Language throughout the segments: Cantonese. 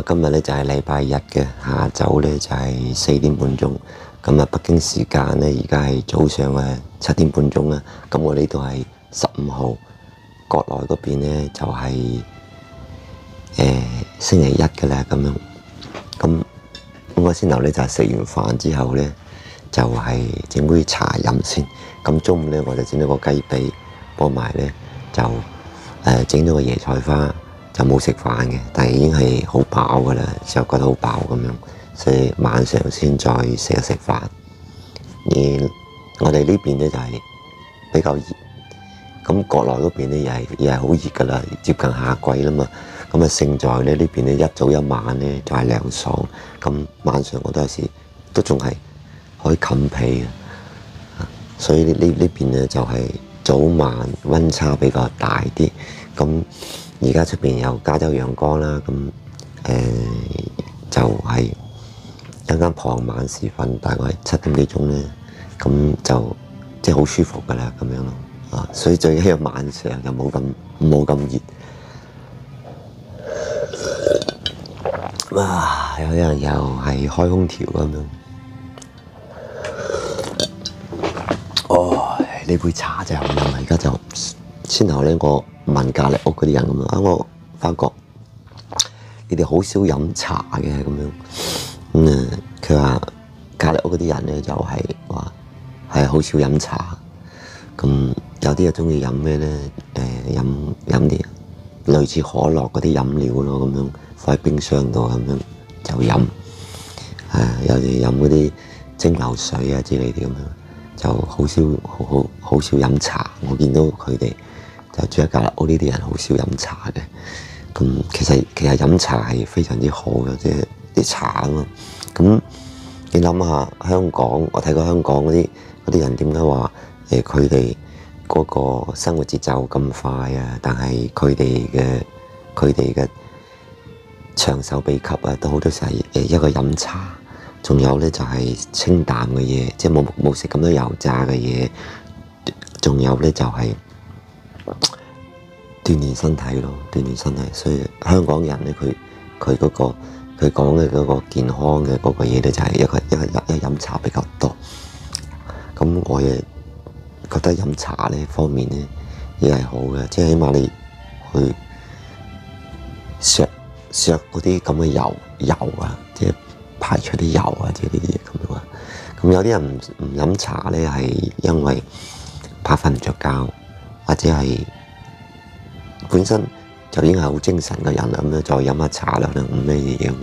今日咧就係禮拜日嘅下晝咧就係4點半鐘，咁北京時間咧而家係早上嘅7點半鐘啦。咁我呢度係15號，國內嗰邊咧就係星期一嘅啦咁樣。咁我先頭咧就係食完飯之後咧就係整杯茶飲先。咁中午咧我就整咗個雞髀，幫埋咧就整咗個椰菜花。就冇食飯嘅，但係已經係好飽噶啦，就覺得好飽咁樣，所以晚上先再食一食飯。而我哋呢邊咧就係比較熱，咁國內嗰邊咧又係好熱噶啦，接近夏季啦嘛。咁勝在咧呢邊咧一早一晚咧就係涼爽，咁晚上我都有時都仲係可以冚被嘅，所以呢邊咧就係早晚溫差比較大啲。咁而家出邊有加州陽光啦，咁就係一間傍晚時分，大概7點幾鐘咧，咁就即係好舒服噶啦咁樣咯。所以最緊要晚上就冇咁熱。哇！有人又係開空調咁樣。哦，呢杯茶真係好飲，而家就先頭咧我問隔離屋嗰啲人咁啊，我發覺你哋好少飲茶嘅咁樣。佢話隔離屋嗰啲人咧就係話係好少飲茶。咁有啲又中意飲咩咧？飲啲類似可樂嗰啲飲料咯，咁樣放喺冰箱度咁樣就飲。有啲飲嗰啲蒸餾水啊之類啲咁樣，就好少飲茶。我見到佢哋。就住喺隔離屋呢啲人好少飲茶嘅，咁其實飲茶係非常之好嘅，即係啲茶啊嘛。咁你諗下香港，我睇過香港嗰啲人點解話佢哋嗰個生活節奏咁快啊？但係佢哋嘅長壽秘笈啊，都好多時係一個飲茶，仲有咧就係清淡嘅嘢，即係冇食咁多油炸嘅嘢，仲有咧就係鍛鍊身體咯，鍛鍊身體。所以香港人咧，佢講嘅嗰個健康嘅嗰個嘢咧，就係一飲茶比較多。咁我亦覺得飲茶呢方面咧，亦係好嘅，即係起碼你去削嗰啲咁嘅油啊，即係排除啲油啊，即係呢啲嘢咁樣啊。咁有啲人唔飲茶咧，係因為怕瞓唔着覺，或者係本身就已經係好精神嘅人啦，咁樣再飲下茶啦，唔咩嘢咁樣。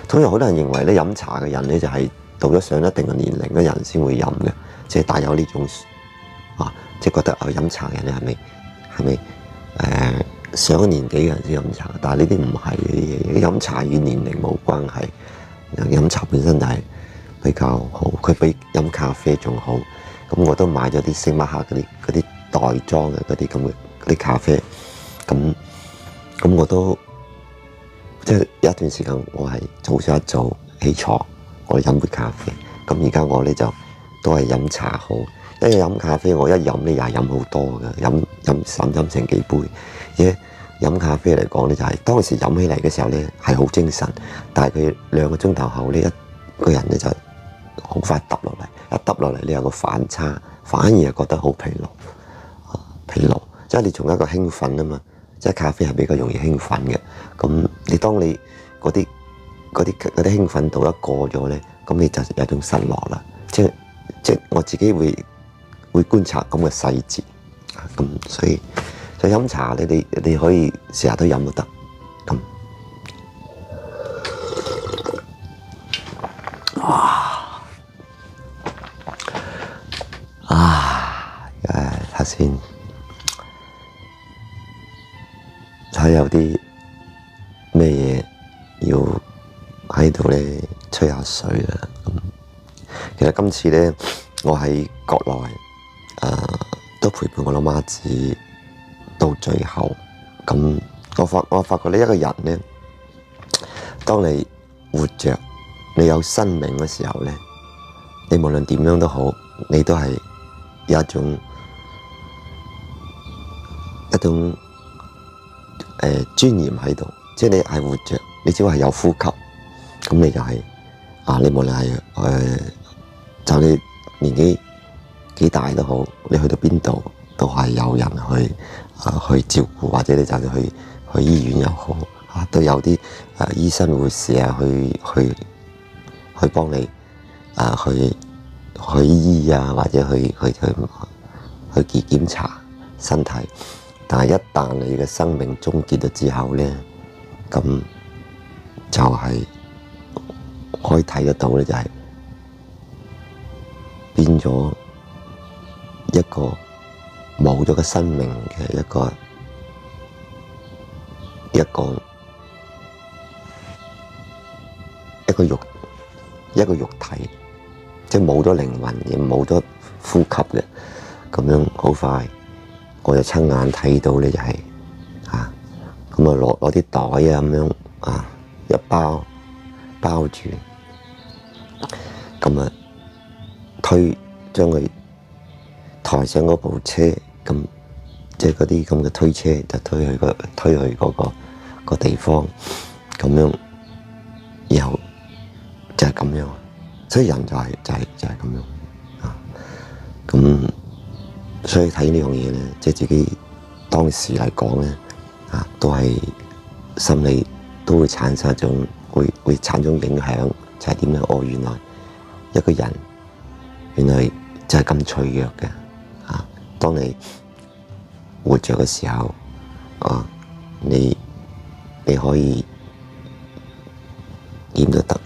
通常好多人認為咧，飲茶嘅人咧就係到咗上一定嘅年齡嘅人先會飲嘅，即係帶有呢種即係覺得飲茶嘅人咧係咪上咗年紀嘅人先飲茶？但係呢啲唔係嘅，飲茶與年齡冇關係。飲茶本身就係比較好，佢比飲咖啡仲好。咁我都買咗啲星巴克嗰啲袋裝嘅嗰啲咖啡。咁我都即係有一段時間我係早上一早起床，我飲杯咖啡。咁而家我咧就都係飲茶好，因為飲咖啡我一飲咧又係飲好多嘅，飲成幾杯。而飲咖啡嚟講咧，就係當時飲起嚟嘅時候咧係好精神，但係佢2個鐘頭後咧一個人咧就好快耷落嚟，一耷落嚟你有個反差，反而係覺得好疲勞。即係你從一個興奮啊嘛，即係咖啡係比較容易興奮嘅。咁當你嗰啲興奮度一過咗咧，咁你就有種失落啦。即係我自己會觀察咁嘅細節。咁所以飲茶咧，你可以成日都飲都得。咁睇下先。睇有啲咩嘢要喺度咧吹下水啦。其實今次咧，我喺國內都陪伴我老媽子到最後。咁我發覺呢一個人咧，當你活着，你有生命嘅時候咧，你無論點樣都好，你都係有一種尊嚴喺度，即係你係活着，你只要係有呼吸，咁你就係、你無論係就你年紀幾大都好，你去到邊度都係有人去照顧，或者你就算去醫院又好，都有啲醫生護士去幫你去醫或者去檢查身體。但係一旦你嘅生命終結咗之後咧，咁就係可以睇得到咧，就係變咗一個冇咗個生命嘅一個肉體，即係冇咗靈魂，亦冇咗呼吸嘅，咁樣好快，我就親眼睇到咧，就係咁攞啲袋咁樣一包住，咁將佢抬上嗰部車，咁即係嗰啲咁嘅推車，就推去嗰個地方，咁樣，然後就係咁樣，所以人就係咁樣咁所以睇呢樣嘢咧，即係自己當時嚟講咧，都係心理都會產生一種會產生影響，就係點樣？原來一個人原來就係咁脆弱嘅，當你活着嘅時候，你可以點都得，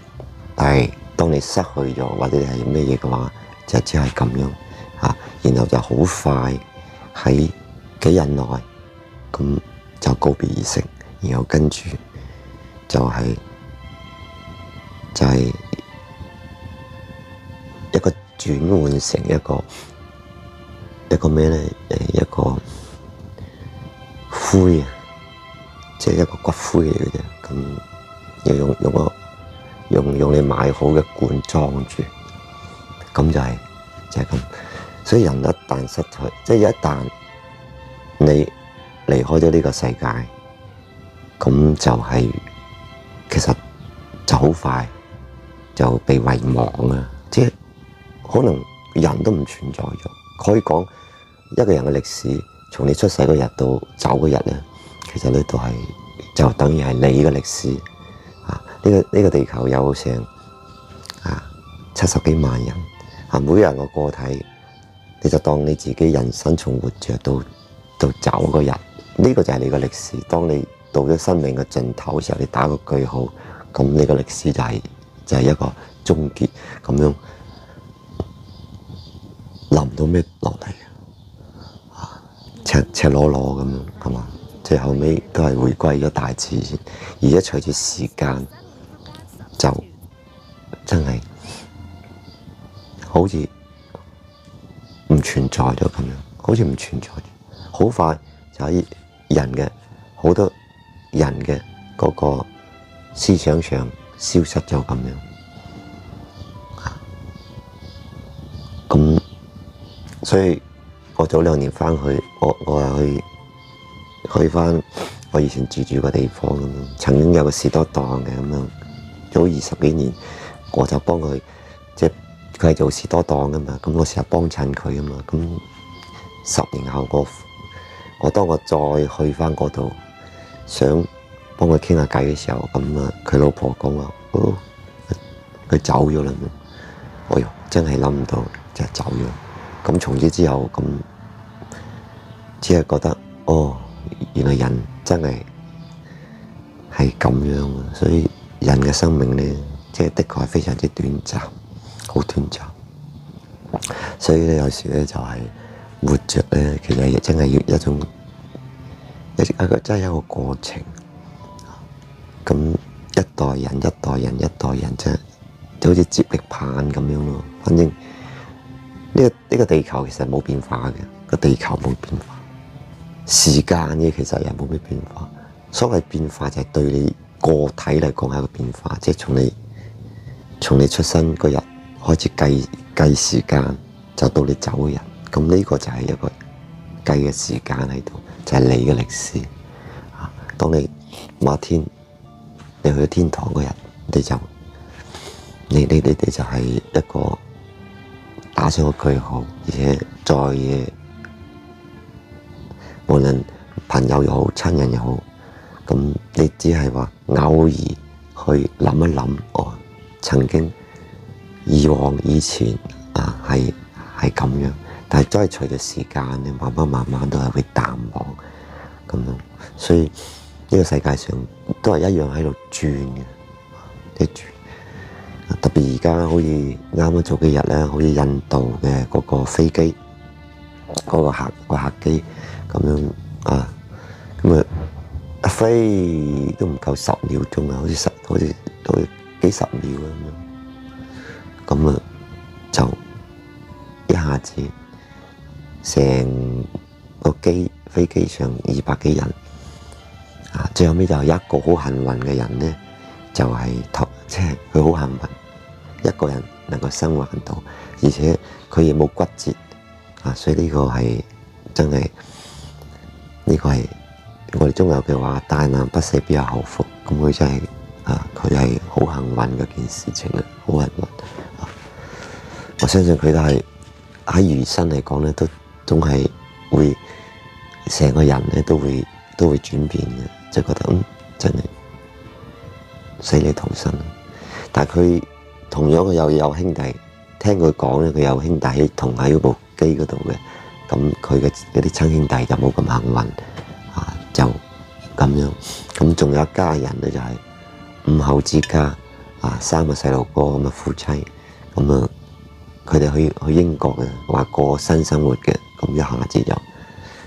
但係當你失去咗或者係咩嘢嘅話，就只係咁樣，然後就好快喺幾日內咁就告別而成，然後跟住就係一個轉換成一個咩咧？一個灰即係一個骨灰嚟嘅啫。咁要用你買好嘅罐裝住，咁就係咁。所以人一旦失去，即係一旦你離開咗呢個世界，咁就係其實就好快就被遺忘啊！即係可能人都唔存在咗。可以講一個人嘅歷史，從你出世嗰日到走嗰日咧，其實咧都係就等於係你嘅歷史。呢個地球有成70幾萬人，每個人個個體，你就當你自己人生從活着到走嗰日，呢個就係你嘅歷史。當你到咗生命嘅盡頭嘅時候，你打個句號，咁你嘅歷史就係一個終結咁樣，留唔到咩落嚟，赤裸裸咁樣，係嘛？最後尾都係回歸咗大自然，而家隨住時間就真係好似唔存在咗咁樣，好似唔存在，好快就喺好多人嘅嗰個思想上消失咗咁樣。咁所以我早2年翻去，我係去翻我以前住個地方咁樣，曾經有個士多檔嘅咁樣，早20幾年，我就幫佢，即係佢係做士多檔噶嘛，咁我成日幫襯佢啊嘛，咁10年後我當我再去翻嗰度，想幫佢傾下偈嘅時候，咁佢老婆講話，佢走咗啦，哎喲，真係諗唔到，就係走咗。咁從此之後，咁只係覺得，原來人真係咁樣，所以人嘅生命咧，即係的確係非常之短暫，好短暫。所以咧，有時咧就係活着咧，其實真係要真係一個過程。咁一代人真係就好似接力棒咁樣咯。反正呢個地球其實冇變化嘅，個地球冇變化，時間嘅其實又冇咩變化。所謂變化就係對你個體嚟講係一個變化，即係從你出生嗰日開始計時間，就到你走嘅日。咁呢個就係一個計嘅時間喺度，就係你嘅歷史。當你某一天你去咗天堂嗰日，你就係一個打上個句號，而且再無論朋友又好，親人又好，咁你只係話偶爾去諗一諗，曾經以前係咁樣，但係真係隨着時間，你慢慢都係會淡忘咁樣，所以呢個世界上都係一樣喺度轉嘅，一轉。特別而家好似啱啱早幾日咧，好似印度嘅嗰個飛機，嗰個客機咁樣咁一飛都唔夠10秒鐘啊，好似幾十秒咁就一下子成個飛機上200幾人最後尾就有一個好幸運嘅人咧，就係即係佢好幸運，一個人能夠生還到，而且佢亦冇骨折所以呢個係真係呢個係我哋中國有句話，大難不死必有後福，咁佢真係佢係好幸運嘅件事情啦，好幸運我相信佢都係喺餘生嚟講咧，都總係會成個人咧都會轉變嘅，即係覺得真係死裏逃生。但係佢同樣佢又有兄弟，聽佢講咧，佢有兄弟同喺部機嗰度嘅，咁佢嘅嗰啲親兄弟就冇咁幸運就咁樣。咁仲有一家人咧，就係5口之家3個細路哥咁嘅夫妻，咁佢哋去英國嘅，話過新生活嘅，咁一下子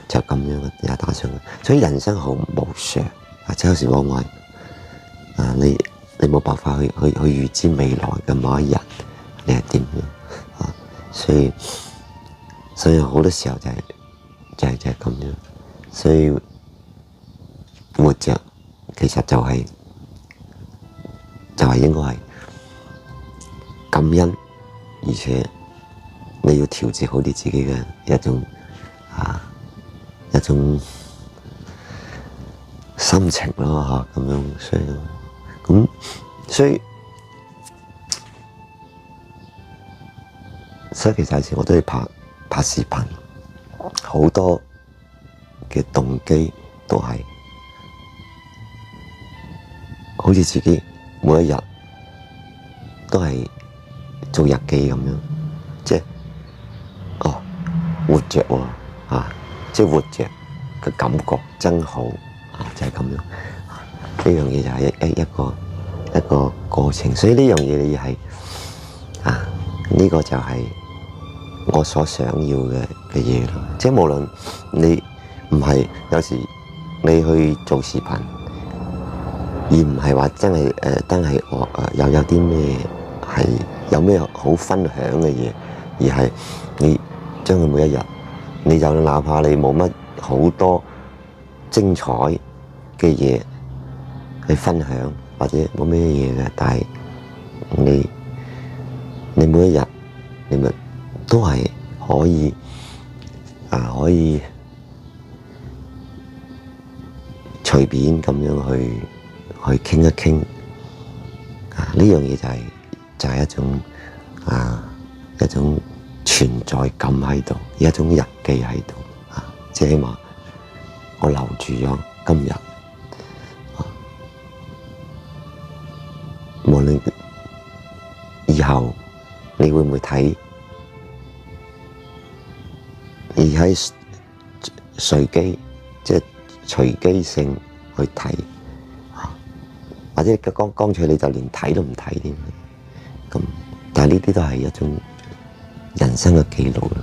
就咁樣也打上去。所以人生好無常，即有時往往你冇辦法去預知未來嘅某一日你係點樣所以好多時候就係咁樣。所以活着其實就係應該係感恩，而且你要調節好你自己嘅一種心情咯咁樣。所以其實有時我都要拍視頻，好多嘅動機都係好似自己每一日都係做日記咁樣，即係活着即係活着嘅感覺真好就係咁樣。呢樣嘢就係一個過程，所以呢樣嘢你係呢個就係我所想要嘅嘢咯。即係無論你唔係有時你去做視頻，而唔係話真係我有啲咩係有咩好分享嘅嘢，而係你將佢每一日，你就哪怕你冇乜好多精彩嘅嘢去分享，或者冇咩嘢嘅，但係你每一日你咪都係可以隨便咁樣去傾一傾呢樣嘢就係一種存在感喺度，一種日記喺度即係起碼我留住咗今日。無論以後你會唔會睇，而喺隨機即係隨機性去睇，或者乾脆你就連睇都唔睇添。咁但係呢啲都係一種人生嘅記錄啦。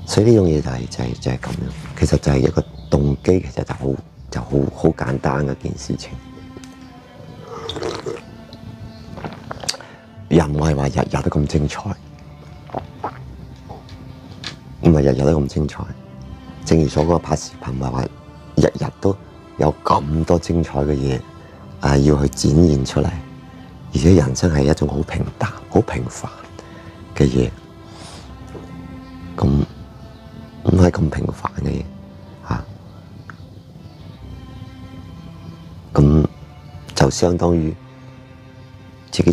所以呢樣嘢就係咁樣，其實就係一個動機，其實就好簡單嘅一件事情。又唔係話日日都咁精彩，唔係日日都咁精彩。正如所講，拍視頻唔係話日日都有咁多精彩嘅嘢要去展現出嚟，而且人生係一種好平淡、好平凡嘅嘢。咁唔係咁平凡嘅嘢咁就相當於自己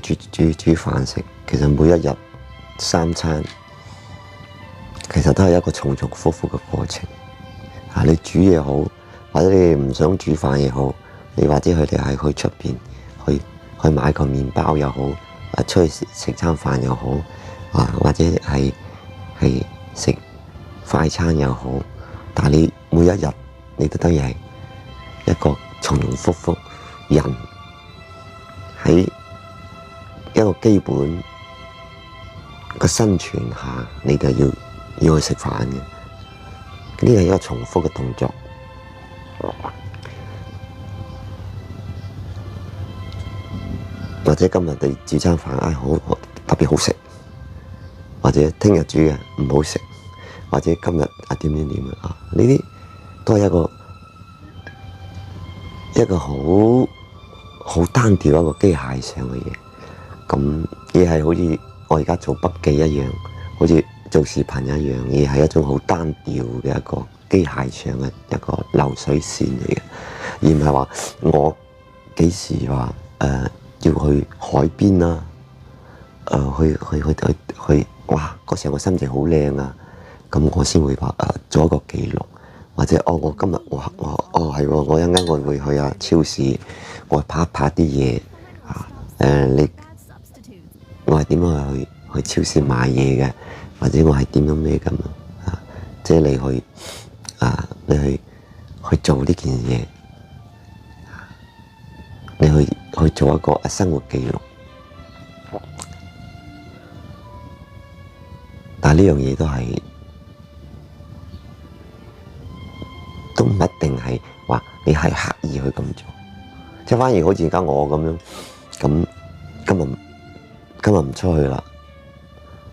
煮飯食。其實每一日3餐，其實都係一個重重複複嘅過程。你煮嘢好，或者你唔想煮飯也好，你或者佢哋係去出邊去買個麵包又好，出去食餐飯又好，或者係食快餐又好，但係你每一日你都等於係一個重重複複人喺一個基本嘅生存下，你就要去食飯嘅。呢係一個重複嘅動作，或者今日你煮餐飯好特別好食，或者聽日煮嘅唔好食，或者今日點呢啲都係一個好單調一個機械上嘅嘢。咁亦係好似我而家做筆記一樣，好似做視頻一樣，亦係一種好單調嘅一個機械上嘅一個流水線嚟嘅，而唔係話我幾時話要去海邊啦，去哇嗰時候我心情好靚啊，咁我先會話做一個記錄，或者我今日我一陣間我會去超市，我拍一拍啲嘢我係點樣去超市買嘢嘅，或者我係點樣咩咁即係你去做呢件嘢，你去做一個生活記錄。但係呢樣嘢都唔一定係話你係刻意去咁做，即係反而好似而家我咁樣，咁今日唔出去啦，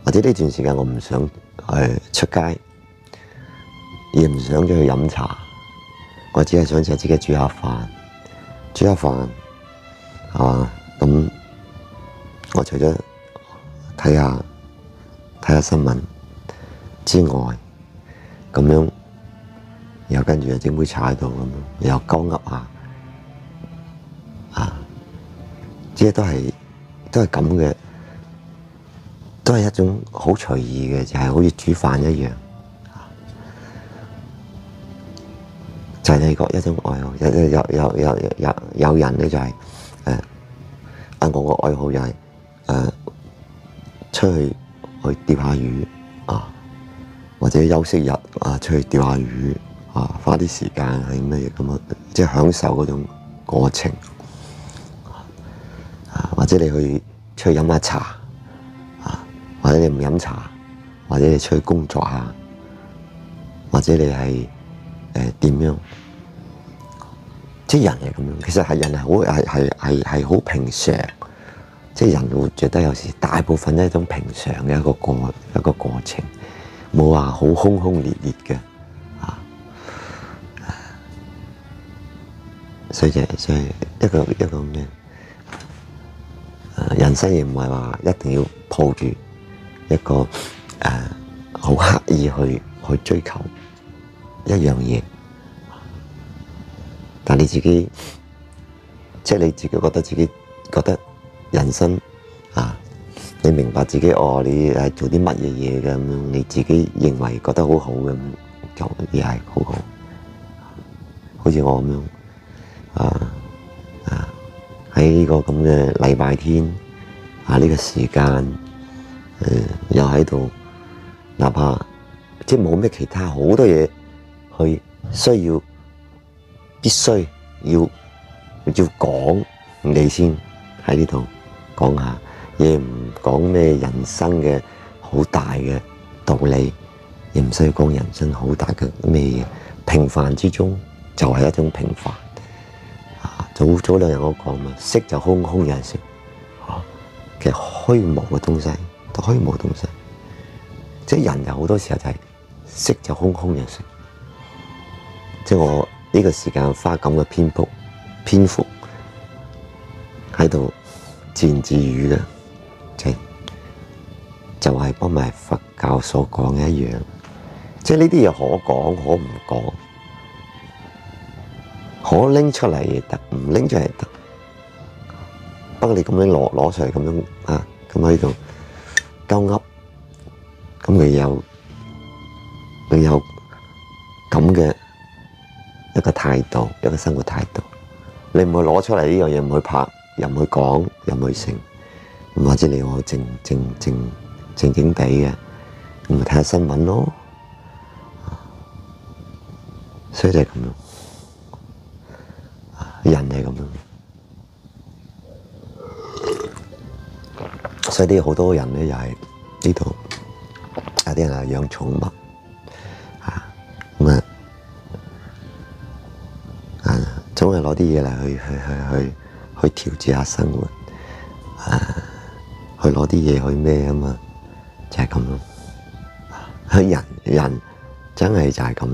或者呢段時間我唔想出街，亦唔想出去飲茶，我只係想自己煮下飯，係嘛？咁我除咗睇下新聞之外，咁樣又跟住又整杯茶喺度咁樣，又鳩噏下，即係都係咁嘅。都係一種好隨意嘅，就係好似煮飯一樣，就係你個一種愛好。有人咧就係我個愛好就係出去釣下魚或者休息日出去釣下魚花啲時間係乜嘢咁即係享受嗰種過程或者你出去飲下茶。或者你唔飲茶，或者你出去工作下，或者你係點樣？即係人係咁樣，其實人係好平常，即係人會覺得有時大部分都係一種平常嘅一個過程，冇話好轟轟烈烈嘅所以一個咩？人生亦唔係話一定要抱住一個好刻意去追求一樣嘢，但你自己即係你自己覺得人生你明白自己你係做啲乜嘢嘢嘅咁樣，你自己認為覺得好好嘅咁就亦係好好，好似我咁樣喺呢個咁嘅禮拜天呢個時間又喺度，哪怕即係冇咩其他好多嘢去必須要講，你先喺呢度講下，亦唔講咩人生嘅好大嘅道理，亦唔需要講人生好大嘅咩嘢，平凡之中就係一種平凡。早兩日我講嘛，色就空，空就係色，其實虛無嘅東西都虛無嘅東西，即係人有好多時候就係色就空，空就係色。即係我呢個時間花咁嘅篇幅喺度自言自語嘅，就係幫埋佛教所講嘅一樣，即係呢啲嘢可講可唔講。可拎出嚟亦得，唔拎出嚟得。不過你咁樣攞出嚟咁樣啊，咁喺度鳩噏，咁你有咁嘅一個態度，一個生活態度，你唔會攞出嚟呢樣嘢，唔去拍，又唔去講，又唔去成，或者你我靜靜地嘅，咁咪睇下新聞咯，所以就係咁樣，人係咁樣，所以啲好多人咧又係呢度有啲人係養寵物。總係攞啲嘢嚟去調節下生活，去攞啲嘢去咩啊嘛，就係咁咯。人真係就係咁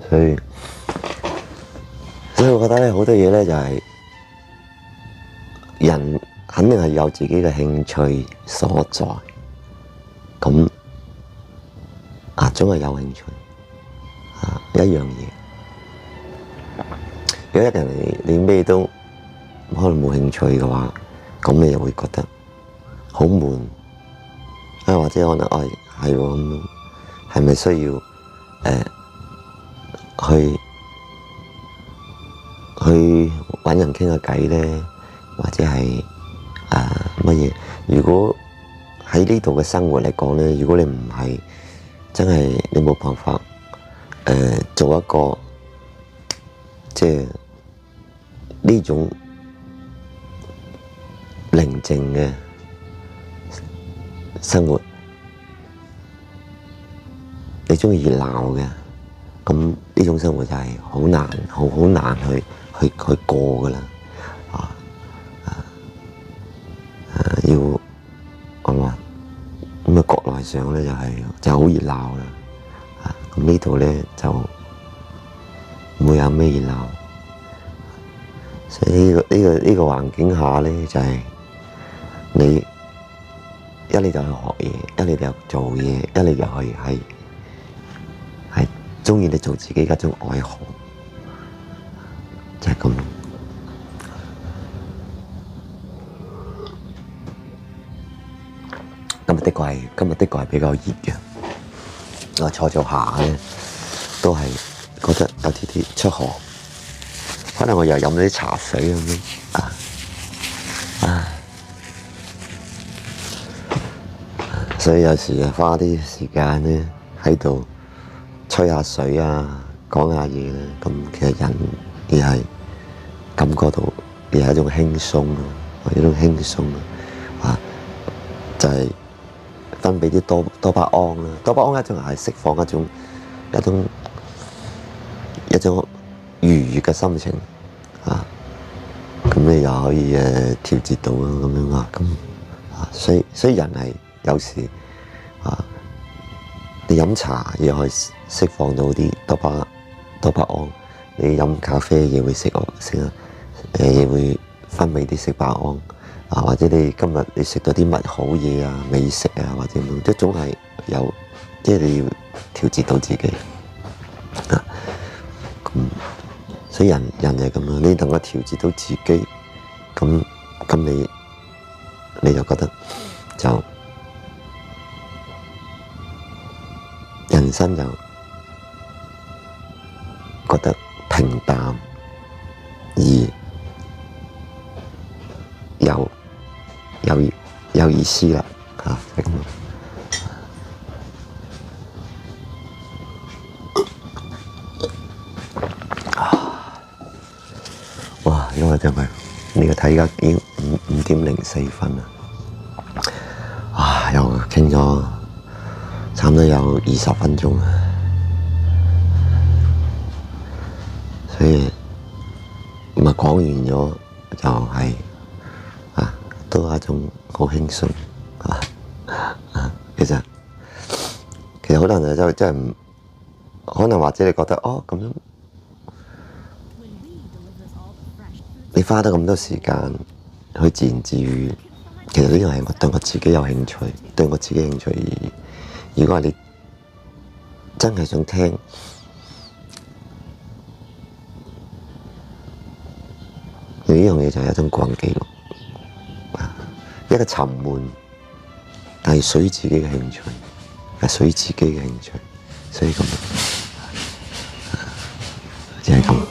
樣，所以我覺得咧好多嘢咧就係人肯定係有自己嘅興趣所在，咁總係有興趣一樣嘢。如果一個人你咩都可能冇興趣嘅話，咁你又會覺得好悶，或者可能係喎咁，係咪需要去揾人傾下偈咧，或者係乜嘢？如果喺呢度嘅生活嚟講咧，如果你唔係真係你冇辦法做一個即係呢種寧靜嘅生活，你鍾意熱鬧嘅，咁呢種生活就係好難去過㗎喇，要我話咁國內上咧就好熱鬧啦，咁呢度咧就唔會有咩熱鬧。所以呢個環境下咧，就係你一嚟就去學嘢，一嚟就做嘢，一嚟就係鍾意你做自己嘅一種愛好，就係咁。今日的確係比較熱嘅，我坐下咧都係覺得有啲出汗。可能我又飲咗啲茶水咁樣所以有時花啲時間咧喺度吹下水講下嘢咧，咁其實人亦係感覺到亦係一種輕鬆一種輕鬆就係分泌啲多巴胺啦。多巴胺一種係釋放一種愉悅嘅心情咁你又可以調節到咁樣所以人係有時你飲茶亦可以釋放到啲多巴胺，你飲咖啡亦會亦會分泌啲多巴胺或者你今日你食到啲乜好嘢美食或者點，即總係有，即係你要調節到自己所以人係咁樣，你能夠調節到自己，咁你就覺得就人生就覺得平淡而有意思啦係咁。因為就係呢個睇而家已經5:04啦，又傾咗差唔多有20分鐘啦，所以咁講完咗就係都係一種好輕鬆其實好多人就真係唔可能，或者你覺得咁樣。你花得咁多時間去自言自語，其實呢樣係對我自己有興趣，對我自己興趣而已。如果係你真係想聽，呢樣嘢就係一種個人記錄，一個沉悶，但係屬於自己嘅興趣，係屬於自己嘅興趣，所以咁，就係咁。